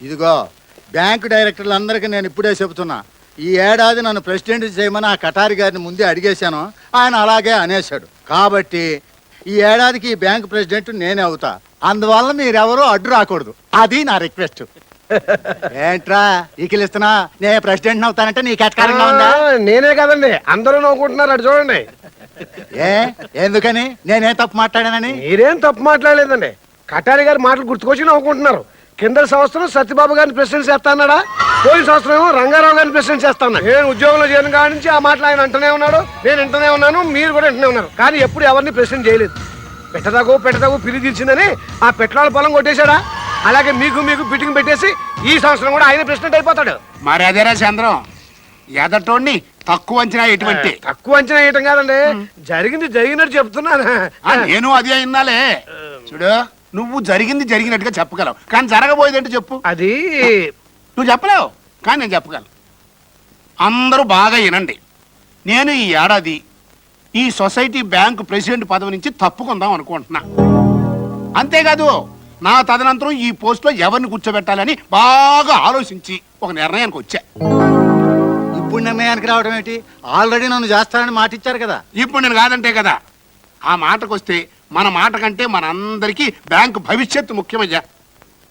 ఇదిగో బ్యాంకు డైరెక్టర్లు అందరికీ నేను ఇప్పుడే చెబుతున్నా, ఈ ఏడాది నన్ను ప్రెసిడెంట్ చేయమని ఆ కటారి గారిని ముందే అడిగేశాను. ఆయన అలాగే అనేశాడు. కాబట్టి ఈ ఏడాదికి ఈ బ్యాంకు ప్రెసిడెంట్ నేనే అవుతా. అందువల్ల మీరెవరూ అడ్డు రాకూడదు. అది నా రిక్వెస్ట్. ఏంట్రా ఈకిలిస్తున్నా? నేను ప్రెసిడెంట్ అవుతానంటే నీకు ఎట్కారంగా ఉందా? నేనే కదండి, అందరూ నవ్వుకుంటున్నారు. అటు చూడండి. ఎందుకని? నేనేం తప్పు మాట్లాడానని? మీరేం తప్పు మాట్లాడలేదండి. కటారి గారి మాటలు గుర్తుకొచ్చి నవ్వుకుంటున్నారు. కింద సంవత్సరం సత్యబాబు గారిని ప్రెసిడెంట్ చేస్తా అన్నాడా? పోయిన సంవత్సరం ఏమో రంగారావు గారిని ప్రెసిడెంట్ చేస్తా ఉన్నా. నేను ఉద్యోగంలో చేరిన కాడి నుంచి ఆ మాటలు ఆయన అంటూనే ఉన్నాడు, నేను వింటూనే ఉన్నాను, మీరు కూడా వింటూనే ఉన్నారు. కానీ ఎప్పుడు ఎవరిని ప్రెసిడెంట్ చేయలేదు. పెట్టదాగు పిలి తీర్చిందని ఆ పెట్రోల్ పొలం కొట్టేశాడా? అలాగే మీకు బిట్టింగ్ పెట్టేసి ఈ సంవత్సరం కూడా ఆయన ప్రెసిడెంట్ అయిపోతాడు. మరి అదేరా చంద్రం, ఎదటోడిని తక్కువ అంచనా ఎటువంటి? తక్కువ అంచనా వేయటం కాదండి, జరిగింది జరిగినట్టు చెప్తున్నాను. నేను అది అయిందాలే. చూడు, నువ్వు జరిగింది జరిగినట్టుగా చెప్పగలవు, కానీ జరగబోయేదంటే చెప్పు. అది నువ్వు చెప్పలేవు, కానీ నేను చెప్పగలను. అందరూ బాగా వినండి. నేను ఈ ఏడాది ఈ సొసైటీ బ్యాంకు ప్రెసిడెంట్ పదవి నుంచి తప్పుకుందాం అనుకుంటున్నా. అంతేకాదు, నా తదనంతరం ఈ పోస్టులో ఎవరిని కూర్చోబెట్టాలని బాగా ఆలోచించి ఒక నిర్ణయానికి వచ్చా. ఇప్పుడు నిర్ణయానికి రావడం ఏంటి? ఆల్రెడీ నన్ను చేస్తానని మాట ఇచ్చారు కదా. ఇప్పుడు నేను కాదంటే కదా. ఆ మాటకు వస్తే మన మాట కంటే మనందరికీ బ్యాంకు భవిష్యత్తు ముఖ్యమయ్యా.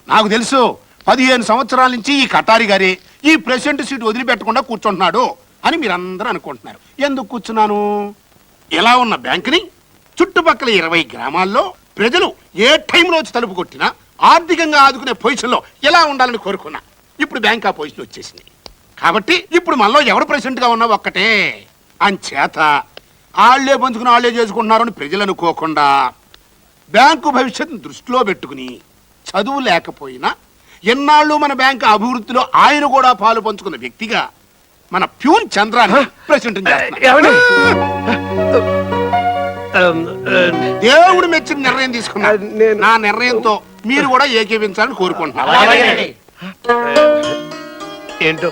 నాకు తెలుసు, 15 సంవత్సరాల నుంచి ఈ కటారి గారే ఈ ప్రెసిడెంట్ సీట్ వదిలిపెట్టకుండా కూర్చుంటున్నాడు అని మీరందరూ అనుకుంటున్నారు. ఎందుకు కూర్చున్నాను? ఇలా ఉన్న బ్యాంకుని చుట్టుపక్కల 20 గ్రామాల్లో ప్రజలు ఏ టైంలో వచ్చి తలుపు కొట్టినా ఆర్థికంగా ఆదుకునే పొజిషన్లో ఎలా ఉండాలని కోరుకున్నా. ఇప్పుడు బ్యాంక్ ఆ పొజిషన్ వచ్చేసింది. కాబట్టి ఇప్పుడు మనలో ఎవరు ప్రెసిడెంట్గా ఉన్నా ఒక్కటే. అంచేత ఆళ్లే పంచుకుని ఆళ్లే చేసుకుంటున్నారని ప్రజలు అనుకోకుండా బ్యాంకు భవిష్యత్తును దృష్టిలో పెట్టుకుని చదువు లేకపోయినా ఎన్నాళ్ళు మన బ్యాంకు అభివృద్ధిలో ఆయన కూడా పాలు పంచుకున్న వ్యక్తిగా మన ప్యూన్ చంద్రాన్ని ప్రెసిడెంట్ చేస్తున్నారు. దేవుడు మెచ్చిన నిర్ణయం తీసుకున్నా. నా నిర్ణయంతో మీరు కూడా ఏకీవించాలని కోరుకుంటున్నారు. ఏంటో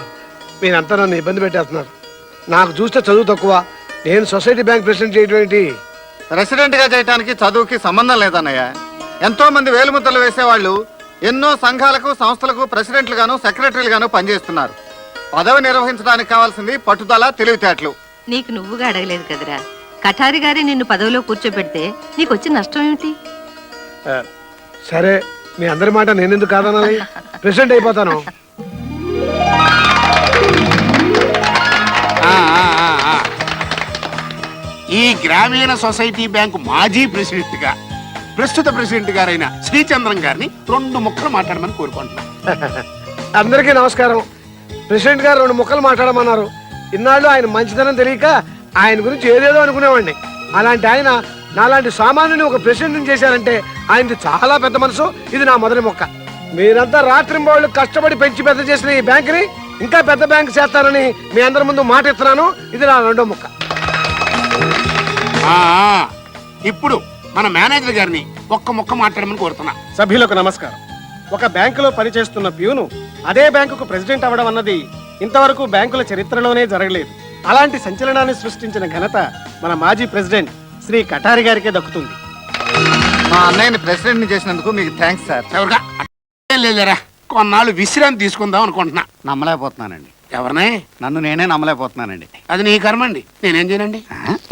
మీరంతా నన్ను ఇబ్బంది పెట్టేస్తున్నారు. నాకు చూస్తే చదువు తక్కువ, నేను సొసైటీ బ్యాంక్ ప్రెసిడెంట్ చేయడం ఏంటి? ప్రెసిడెంట్ గా చేయడానికి చదువుకి సంబంధం లేదన్నయ్య. ఎంతో మంది వేలుముద్రలు వేసేవాళ్ళు ఎన్నో సంఘాలకు సంస్థలకు ప్రెసిడెంట్లుగాను సెక్రటరీలుగాను పనిచేస్తున్నారు. పదవి నిర్వహించడానికి కావాల్సింది పట్టుదల, తెలివితేటలు. నీకు నువ్వుగా అడగలేదు కదరా. కఠారి గారి నిన్ను పదవిలో కూర్చోబెడితే నీకు వచ్చే నష్టం ఏమిటి? సరే, మీ అందరి మాట నేనెందుకు కాదనాలి? ప్రెసిడెంట్ అయిపోతాను. ఈ గ్రామీణ సొసైటీ బ్యాంకు మాజీ ప్రెసిడెంట్ గా ప్రస్తుత ప్రెసిడెంట్ గారైన శ్రీచంద్రం గారిని 2 ముక్కలు మాట్లాడమని కోరుకుంటున్నా. అందరికీ నమస్కారం. ప్రెసిడెంట్ గారు 2 ముక్కలు మాట్లాడమన్నారు. ఇన్నాళ్ళు ఆయన మంచిదనం తెలియక ఆయన గురించి ఏదేదో అనుకునేవాడిని. అలాంటి ఆయన నాలాంటి సామాన్యుని ఒక ప్రెసిడెంట్ చేశారంటే ఆయనది చాలా పెద్ద మనసు. ఇది నా మొదటి మొక్క. మీరంతా రాత్రింబోళ్ళు కష్టపడి పెంచి పెద్ద చేసిన ఈ బ్యాంకుని ఇంకా పెద్ద బ్యాంకు చేస్తారని మీ అందరి ముందు మాట ఇస్తున్నాను. ఇది నా 2వ మొక్క. ఇప్పుడు మన మేనేజర్ గారిని ఒక్క ముక్క మాట్లాడమని కోరుతున్నా. సభ్యులకు నమస్కారం. ఒక బ్యాంకులో పనిచేస్తున్న ప్యూను అదే బ్యాంకుకు ప్రెసిడెంట్ అవ్వడం అన్నది ఇంతవరకు బ్యాంకుల చరిత్రలోనే జరగలేదు. అలాంటి సంచలనాన్ని సృష్టించిన ఘనత మన మాజీ ప్రెసిడెంట్ శ్రీ కటారి గారికే దక్కుతుంది. మా అన్నయ్యని ప్రెసిడెంట్ చేసినందుకు మీకు థ్యాంక్స్ సార్. ఎవరుగా లేదురా, కొన్నాళ్ళు విశ్రాంతి తీసుకుందాం అనుకుంటున్నా. నమ్మలేకపోతున్నానండి. ఎవరినే? నన్ను నేనే నమ్మలేకపోతున్నానండి. అది నీ కర్మండి, నేనేం చేయనండి.